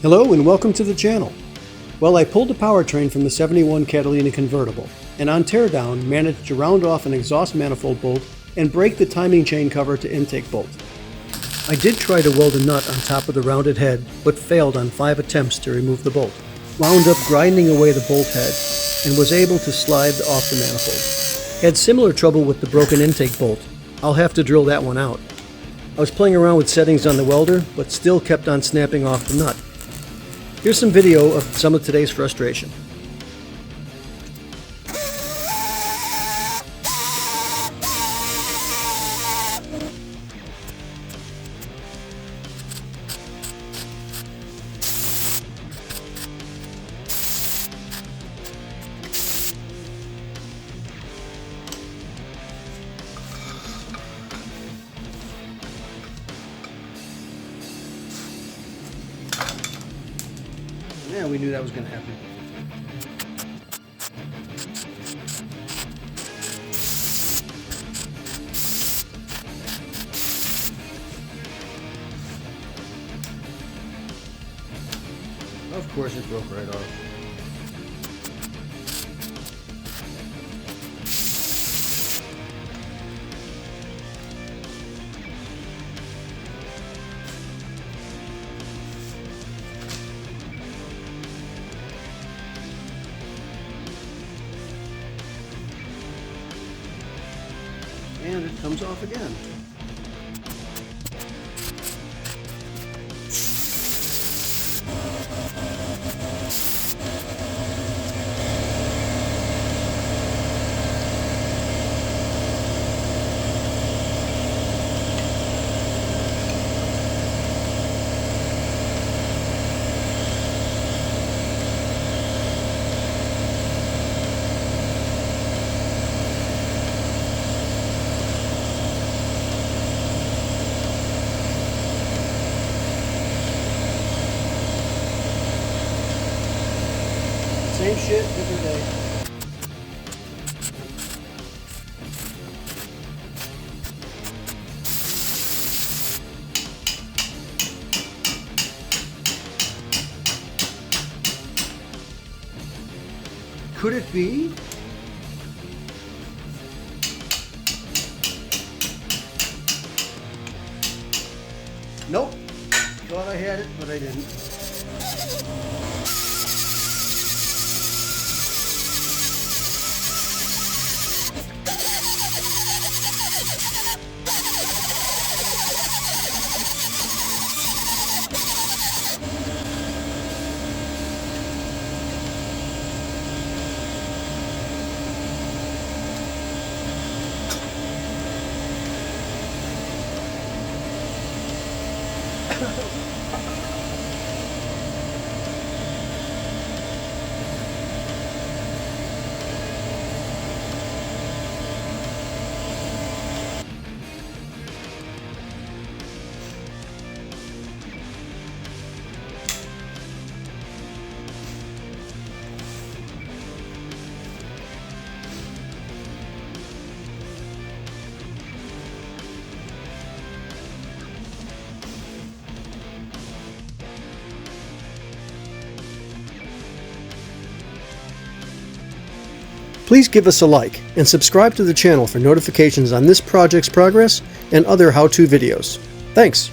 Hello and welcome to the channel. Well, I pulled the powertrain from the 71 Catalina convertible and on teardown managed to round off an exhaust manifold bolt and break the timing chain cover to intake bolt. I did try to weld a nut on top of the rounded head, but failed on 5 attempts to remove the bolt. Wound up grinding away the bolt head and was able to slide off the manifold. Had similar trouble with the broken intake bolt. I'll have to drill that one out. I was playing around with settings on the welder, but still kept on snapping off the nut. Here's some video of some of today's frustration. Yeah, we knew that was going to happen. Of course it broke right off. And it comes off again. Same shit, different day. Could it be? Nope. Thought I had it, but I didn't. Please give us a like and subscribe to the channel for notifications on this project's progress and other how-to videos. Thanks!